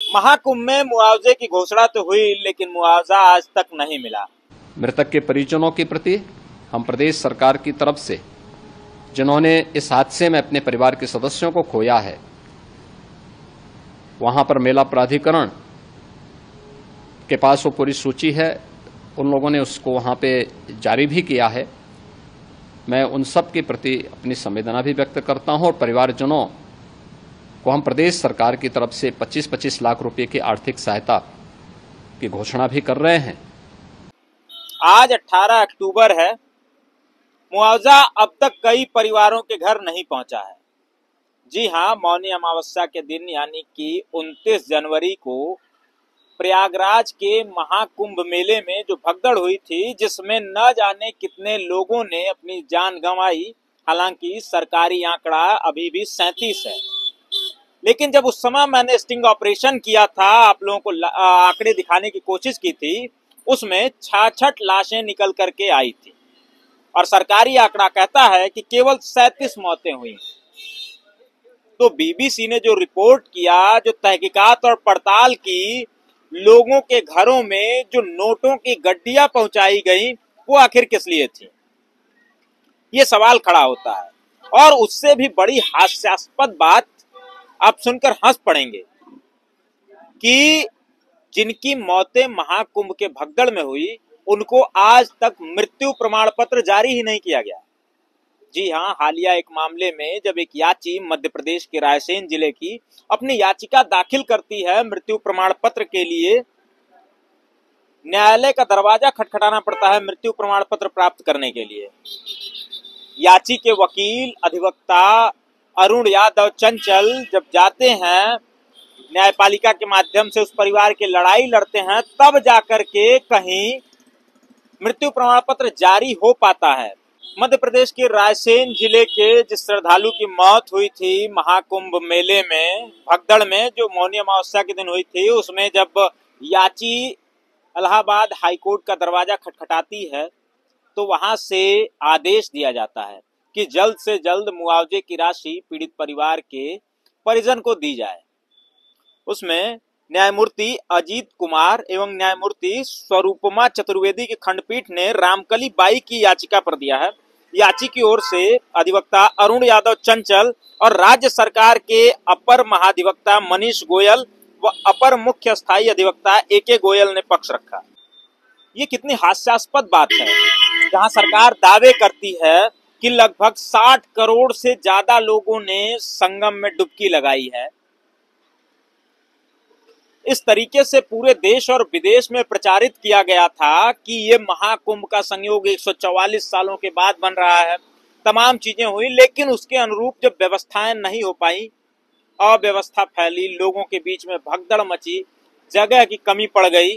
महाकुंभ में मुआवजे की घोषणा तो हुई, लेकिन मुआवजा आज तक नहीं मिला। मृतक के परिजनों के प्रति हम प्रदेश सरकार की तरफ से, जिन्होंने इस हादसे में अपने परिवार के सदस्यों को खोया है, वहां पर मेला प्राधिकरण के पास वो पूरी सूची है, उन लोगों ने उसको वहां पे जारी भी किया है। मैं उन सब के प्रति अपनी संवेदना भी व्यक्त करता हूं और परिवारजनों को हम प्रदेश सरकार की तरफ से 25-25 लाख रुपए की आर्थिक सहायता की घोषणा भी कर रहे हैं। आज 18 अक्टूबर है। मुआवजा अब तक कई परिवारों के घर नहीं पहुंचा है। जी हां, मौनी अमावस्या के दिन यानी कि 29 जनवरी को प्रयागराज के महाकुंभ मेले में जो भगदड़ हुई थी, जिसमें न जाने कितने लोगों ने अपनी जान गंवाई। हालांकि सरकारी आंकड़ा अभी भी 37 है, लेकिन जब उस समय मैंने स्टिंग ऑपरेशन किया था, आप लोगों को आंकड़े दिखाने की कोशिश की थी, उसमें 66 लाशें निकल करके आई थी और सरकारी आंकड़ा कहता है कि केवल 37 मौतें हुई। तो बीबीसी ने जो रिपोर्ट किया, जो तहकीकात और पड़ताल की, लोगों के घरों में जो नोटों की गड्डियां पहुंचाई गई, वो आखिर किस लिए थी? ये सवाल खड़ा होता है। और उससे भी बड़ी हास्यास्पद बात आप सुनकर हंस पड़ेंगे कि जिनकी मौतें महाकुंभ के भगदड़ में हुई, उनको आज तक मृत्यु प्रमाण पत्र जारी ही नहीं किया गया। जी हां, हालिया एक मामले में जब एक याची मध्य प्रदेश के रायसेन जिले की अपनी याचिका दाखिल करती है मृत्यु प्रमाण पत्र के लिए, न्यायालय का दरवाजा खटखटाना पड़ता है मृत्यु प्रमाण पत्र प्राप्त करने के लिए। याची के वकील अधिवक्ता अरुण यादव चंचल जब जाते हैं, न्यायपालिका के माध्यम से उस परिवार की लड़ाई लड़ते हैं, तब जाकर के कहीं मृत्यु प्रमाण पत्र जारी हो पाता है। मध्य प्रदेश के रायसेन जिले के जिस श्रद्धालु की मौत हुई थी महाकुंभ मेले में भगदड़ में, जो मौनी अमावस्या के दिन हुई थी, उसमें जब याची इलाहाबाद हाईकोर्ट का दरवाजा खटखटाती है, तो वहां से आदेश दिया जाता है कि जल्द से जल्द मुआवजे की राशि पीड़ित परिवार के परिजन को दी जाए। उसमें न्यायमूर्ति अजीत कुमार एवं न्यायमूर्ति स्वरूपमा चतुर्वेदी की खंडपीठ ने रामकली बाई की याचिका पर दिया है। याची की ओर से अधिवक्ता अरुण यादव चंचल और राज्य सरकार के अपर महाधिवक्ता मनीष गोयल व अपर मुख्य स्थायी अधिवक्ता एके गोयल ने पक्ष रखा। ये कितनी हास्यास्पद बात है, जहां सरकार दावे करती है कि लगभग 60 करोड़ से ज्यादा लोगों ने संगम में डुबकी लगाई है। इस तरीके से पूरे देश और विदेश में प्रचारित किया गया था कि ये महाकुंभ का संयोग 144 सालों के बाद बन रहा है। तमाम चीजें हुई, लेकिन उसके अनुरूप जब व्यवस्थाएं नहीं हो पाई, अव्यवस्था फैली, लोगों के बीच में भगदड़ मची, जगह की कमी पड़ गई,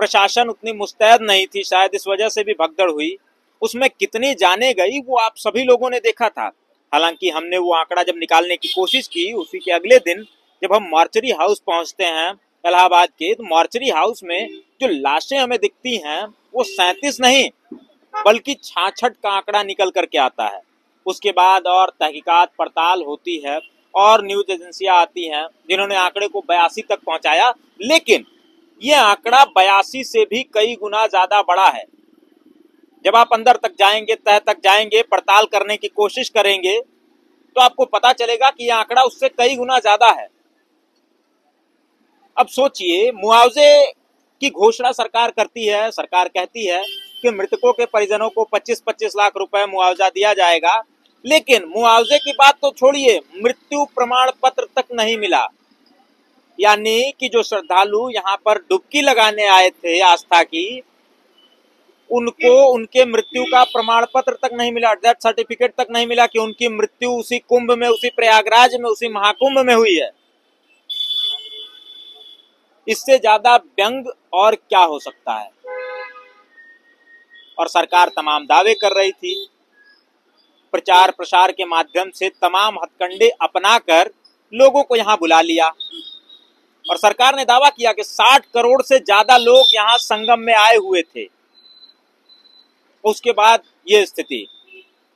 प्रशासन उतनी मुस्तैद नहीं थी, शायद इस वजह से भी भगदड़ हुई। उसमें कितनी जाने गई वो आप सभी लोगों ने देखा था। हालांकि हमने वो आंकड़ा जब निकालने की कोशिश की, उसी के अगले दिन जब हम मार्चरी हाउस पहुंचते हैं इलाहाबाद के, तो मार्चरी हाउस में जो लाशें हमें दिखती हैं वो 37 नहीं बल्कि 66 का आंकड़ा निकल करके आता है। उसके बाद और तहकीकात पड़ताल होती है और न्यूज एजेंसियां आती हैं जिन्होंने आंकड़े को 82 तक पहुंचाया, लेकिन ये आंकड़ा 82 से भी कई गुना ज्यादा बड़ा है। जब आप अंदर तक जाएंगे, तह तक जाएंगे, पड़ताल करने की कोशिश करेंगे, तो आपको पता चलेगा कि यह आंकड़ा उससे कई गुना ज्यादा है। अब सोचिए, मुआवजे की घोषणा सरकार करती है, सरकार कहती है कि मृतकों के परिजनों को 25-25 लाख रुपए मुआवजा दिया जाएगा, लेकिन मुआवजे की बात तो छोड़िए, मृत्यु प्रमाण पत्र तक नहीं मिला। यानी कि जो श्रद्धालु यहाँ पर डुबकी लगाने आए थे आस्था की, उनको उनके मृत्यु का प्रमाण पत्र तक नहीं मिला, डेथ सर्टिफिकेट तक नहीं मिला कि उनकी मृत्यु उसी कुंभ में, उसी प्रयागराज में, उसी महाकुंभ में हुई है। इससे ज्यादा व्यंग और क्या हो सकता है? और सरकार तमाम दावे कर रही थी, प्रचार प्रसार के माध्यम से तमाम हथकंडे अपनाकर लोगों को यहां बुला लिया और सरकार ने दावा किया कि 60 करोड़ से ज्यादा लोग यहां संगम में आए हुए थे। उसके बाद ये स्थिति,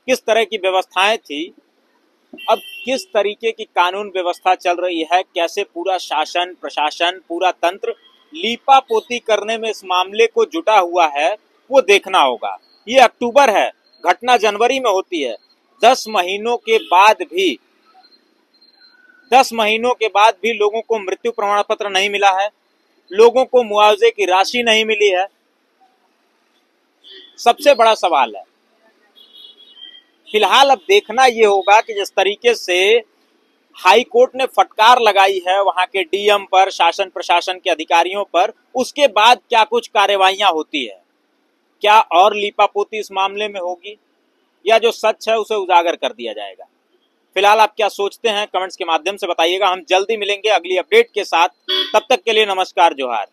किस तरह की व्यवस्थाएं थी, अब किस तरीके की कानून व्यवस्था चल रही है, कैसे पूरा शासन प्रशासन पूरा तंत्र लीपापोती करने में इस मामले को जुटा हुआ है, वो देखना होगा। ये अक्टूबर है, घटना जनवरी में होती है। 10 महीनों के बाद भी लोगों को मृत्यु प्रमाण पत्र नहीं मिला है, लोगों को मुआवजे की राशि नहीं मिली है। सबसे बड़ा सवाल है। फिलहाल अब देखना यह होगा कि जिस तरीके से हाई कोर्ट ने फटकार लगाई है वहां के डीएम पर, शासन प्रशासन के अधिकारियों पर, उसके बाद क्या कुछ कार्रवाइयां होती है। क्या और लीपापोती इस मामले में होगी या जो सच है उसे उजागर कर दिया जाएगा। फिलहाल आप क्या सोचते हैं कमेंट्स के माध्यम से बताइएगा। हम जल्दी मिलेंगे अगली अपडेट के साथ। तब तक के लिए नमस्कार, जोहार।